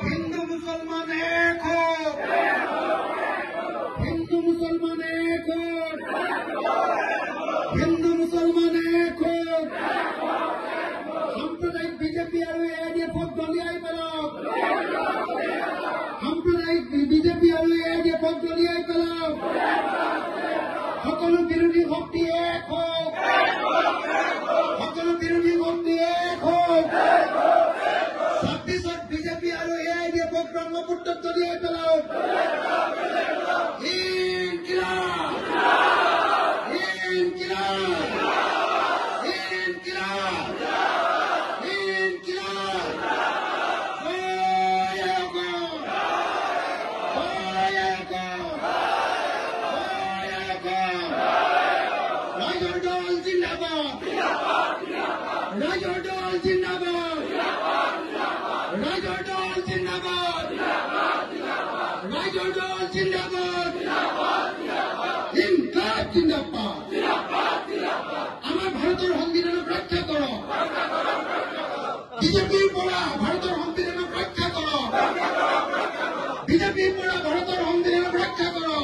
हिंदू मुसलमान एक हो, हिंदू मुसलमान एक हो, हिंदू मुसलमान एक हो। सांप्रदायिक बीजेपी और एआईडीएफ दलियाई पेलाओ, सांप्रदायिक बीजेपी और एआईडीएफ दलियाई पेलाओ। সকলো বিৰোধী শক্তি এক হোক, সকলো বিৰোধী শক্তি এক হোক। 26ত বিজেপি আৰু এআইডিএফক ব্ৰহ্মপুত্ৰত দলিয়াই পেলাওক। ইনকিলাব, ইনকিলাব, ইনকিলাব, ইনকিলাব। রাজর দল জিন্দাবাদ, রাজর দল জিন্দাবাদ, রাজর দল জিন্দাবাদ, রাজর দল জিন্দাবাদ, ইনকিলাব জিন্দাবাদ। আমার ভারতের সংবিধানক রক্ষা করো, বিজেপির পৰা ভাৰতেৰ সংবিধানক ৰক্ষা কৰো, বিজেপিৰ পৰা ভারতের সংবিধানক রক্ষা করো।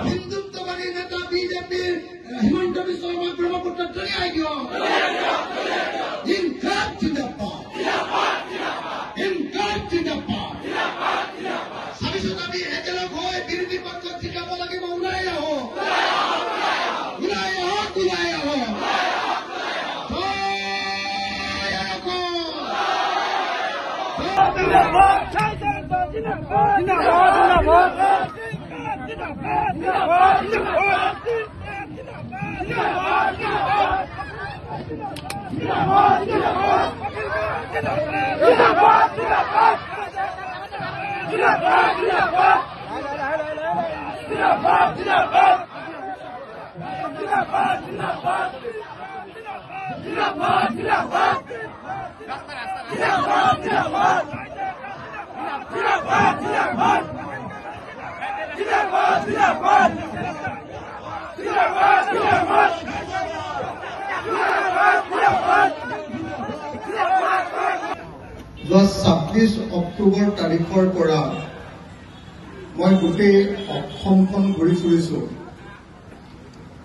হিন্দুত্ববাদী নেতা বিজেপির হিমন্ত বিশ্ব শর্মা ব্রহ্মপুত্র দলিয়াই দিও। ইনকিলাব জিন্দাবাদ, ইনকিলাব জিন্দাবাদ। 26ত আমি একেলগ হৈ বিৰোধী পক্ষক জিকাব লাগিব। ওলাই আহো, ওলাই আহক, ওলাই আহক। যোৱা 26 অক্টোবৰ তাৰিখৰ পৰা মই গোটেই অসমখন ঘূৰি ফুৰিছো।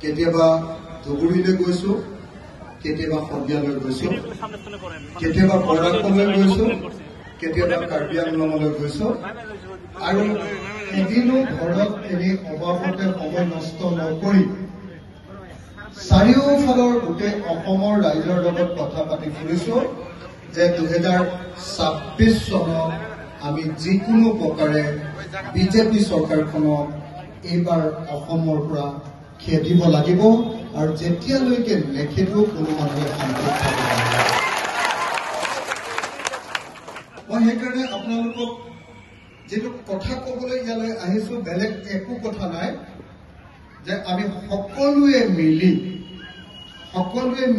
কেতিয়াবা ধুবুৰীলৈ গৈছো, কেতিয়াবা শদিয়ালৈ গৈছো, কেতিয়াবা বৰাকলৈ গৈছো, কেতিয়াবা কাৰ্বি আংলঙলৈ গৈছো। আৰু এদিনো ঘৰত এনে অবাবতে সময় নষ্ট নকৰি চাৰিওফালৰ গোটেই অসমৰ ৰাইজৰ লগত কথা পাতি ফুৰিছো যে 2026 চনত আমি যিকোনো প্ৰকাৰে বিজেপি চৰকাৰখনক এইবাৰ অসমৰ পৰা খেদিব লাগিব। আৰু যেতিয়ালৈকে নেখেদো কোনো মানুহে শান্তিত থাকিব নোৱাৰে। মই সেইকাৰণে আপোনালোকক যেটো কথা ক'বলৈ ইয়ালৈ আহিছো, বেলেগ একো কথা নাই, যে আমি সকলোৱে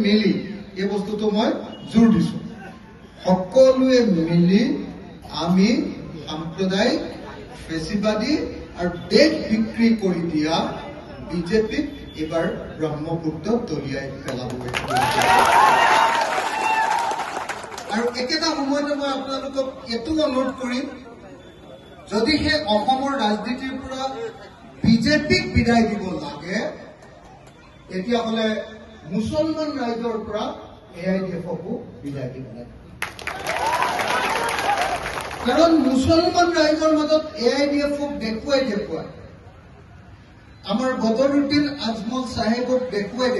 মিলি এই বস্তুটো মই জোৰ দিছো। সকলোৱে মিলি আমি সাম্প্ৰদায়িক ফেচিবাদী আৰু দেশ বিক্ৰী কৰি দিয়া বিজেপিক এবাৰ ব্ৰহ্মপুত্ৰত দলিয়াই পেলাব। আৰু একেটা সময়তে মই আপোনালোকক এইটো অনুৰোধ কৰিম, যদিহে অসমৰ ৰাজনীতিৰ পৰা বিজেপিক বিদায় দিব লাগে, তেতিয়াহ'লে মুছলমান ৰাইজৰ পৰা এআইডিএফকো বিদায় দিব লাগে। কাৰণ মুছলমান ৰাইজৰ মাজত এআইডিএফক দেখুৱাই আমাৰ বদৰুদ্দিন আজমল চাহেবক দেখুৱাই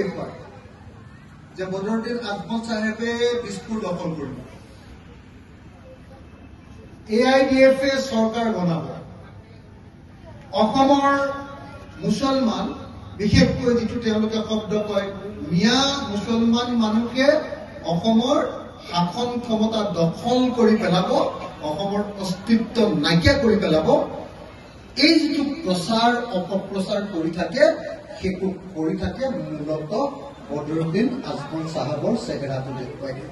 যে বদৰুদ্দিন আজমল চাহেবে দিছপুৰ দখল কৰিব, এআইডিএফে চৰকাৰ বনাব। অসমৰ মুছলমান, বিশেষকৈ যিটো তেওঁলোকে শব্দ কয় মিয়া মুছলমান মানুহে অসমৰ শাসন ক্ষমতা দখল কৰি পেলাব, অসমৰ অস্তিত্ব নাইকিয়া কৰি পেলাব। এই যিটো প্ৰচাৰ অপপ্ৰচাৰ কৰি থাকে, সেইটো কৰি থাকে মূলত বদৰুদ্দিন আজমল চাহাবৰ চেহেৰাটো দেখুৱাই দিয়ে।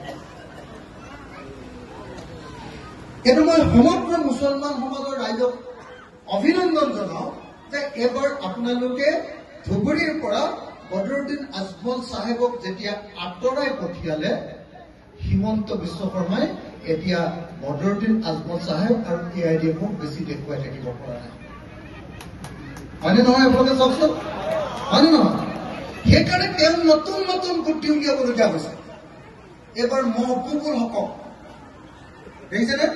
কিন্তু মই সমগ্ৰ মুছলমান সমাজৰ ৰাইজক অভিনন্দন জনাওঁ যে এবাৰ আপোনালোকে ধুবুৰীৰ পৰা বদৰুদ্দিন আজমল চাহেবক যেতিয়া আঁতৰাই পঠিয়ালে হিমন্ত বিশ্ব শৰ্মাই এতিয়া বদৰুদ্দিন আজমল চাহেব আৰু AIDFক বেছি দেখুৱাই থাকিব পৰা নাই। হয়নে নহয় আপোনালোকে চাওকচোন, হয়নে নহয়? সেইকাৰণে তেওঁ নতুন নতুন বুদ্ধি উলিয়াবলগীয়া হৈছে। এইবাৰ মহবুবুল হকক দেখিছেনে?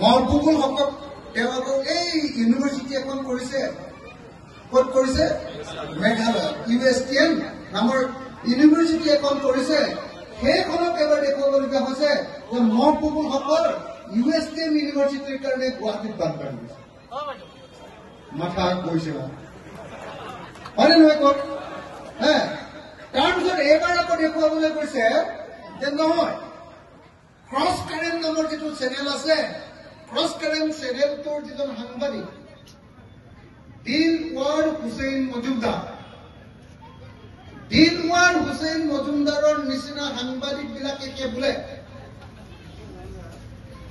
মহবুবুল হকক তেওঁ আকৌ এই ইউনিভাৰ্চিটি এখন কৰিছে। ক'ত কৰিছে? মেঘালয় USTM নামৰ ইউনিভাৰ্চিটি এখন কৰিছে। সেইখনক এবাৰ দেখুৱাবলগীয়া হৈছে যে মহবুবুল হকৰ USTM ইউনিভাৰ্চিটিৰ কাৰণে গুৱাহাটীত বানপানী হৈছে। মাথা গৈছে হয়নে নহয় কওক? তাৰপিছত এইবাৰ আকৌ দেখুৱাবলৈ কৈছে যে নহয়, ক্ৰছ কাৰেণ্ট নামৰ যিটো চেনেল আছে, ক্ৰছ কাৰেণ্ট চেনেলটোৰ যিজন সাংবাদিক দিলৱাৰ হুছেইন মজুমদাৰৰ নিচিনা সাংবাদিক বিলাকে বোলে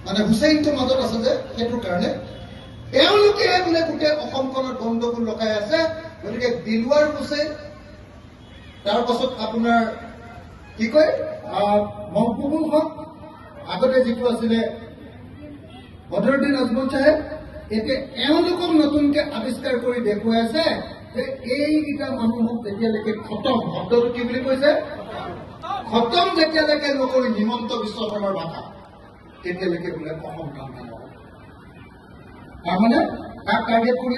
মানে হুছেইনটো মাজত আছে যে সেইটোৰ কাৰণে তেওঁলোকে বোলে গোটেই অসমখনত গণ্ডগোল লগাই আছে। গতিকে দিলৱাৰ হুছেইন, তাৰ পাছত আপোনাৰ কি কয় মহবুবুল হক, আগতে যিটো আছিলে বদৰুদ্দিন আজমল চাহেব, এতিয়া এওঁলোকক নতুনকে আৱিষ্কাৰ কৰি দেখুৱাই আছে যে এইকেইটা মানুহক যেতিয়ালৈকে খতম, শব্দটো কি বুলি কৈছে, খতম যেতিয়ালৈকে নকৰি হিমন্ত বিশ্ব শৰ্মাৰ ভাষা, তেতিয়ালৈকে বোলে অসম কাম নহব। তাৰমানে তাক টাৰ্গেট কৰি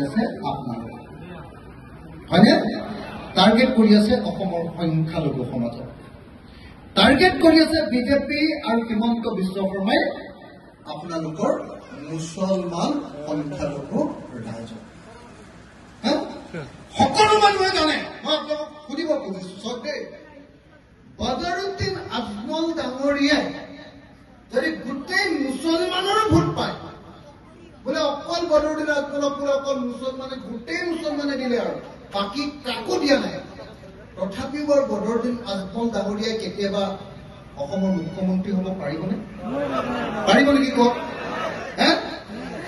আছে আপোনালোকে, হয়নে? টাৰ্গেট কৰি আছে অসমৰ সংখ্যালঘু সমাজক, টাৰ্গেট কৰি আছে বিজেপি আৰু হিমন্ত বিশ্ব শৰ্মাই আপোনালোকৰ মুছলমান সংখ্যালঘু ৰাইজক। সকলো মানুহে জানে, মই আপোনালোকক সুধিব খুজিছো চব দেই, বদৰুদ্দিন আজমল ডাঙৰীয়াই যদি গোটেই মুছলমানৰো ভোট পায়, বোলে অকল বদৰুদ্দিন আজমলক বোলে অকল মুছলমানে, গোটেই মুছলমানে দিলে আৰু বাকী কাকো দিয়া নাই, তথাপিও বাৰু বদৰুদ্দিন আজমল ডাঙৰীয়াই কেতিয়াবা অসমৰ মুখ্যমন্ত্ৰী হ'ব পাৰিবনে? পাৰিব নেকি কওক?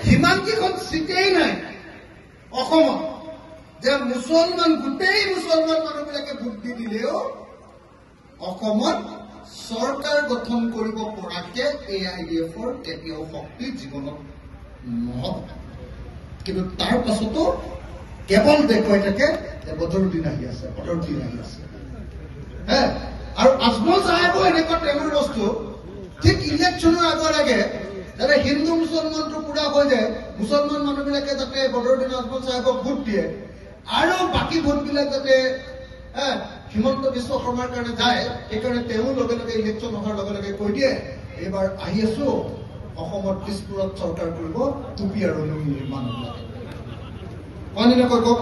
সিমানকেইখন চিটেই নাই অসমত যে মুছলমান, গোটেই মুছলমান মানুহবিলাকে ভোট দি দিলেও অসমত চৰকাৰ গঠন কৰিব পৰাকে AIDFৰ কেতিয়াও শক্তি জীৱনত নহব। কিন্তু তাৰ পাছতো কেৱল দেখুৱাই থাকে যে বদৰুদ্দিন আহি আছে। আৰু আজমল চাহেবো এনেকুৱা টেঙৰ বস্তু, ঠিক ইলেকশ্যনৰ আগৰ আগে যাতে হিন্দু মুছলমানটো পুৰা হৈ যায়, মুছলমান মানুহবিলাকে যাতে বদৰুদ্দিন আজমল চাহেবক ভোট দিয়ে আৰু বাকী ভোটবিলাক যাতে হিমন্ত বিশ্ব শৰ্মাৰ কাৰণে যায়, সেইকাৰণে তেওঁ লগে লগে ইলেকশ্যন হোৱাৰ লগে লগে কৈ দিয়ে এইবাৰ আহি আছো অসমত দিছপুৰত চৰকাৰ কৰিব টুপি আৰু লুঙিৰ মানুহবিলাকে। কওক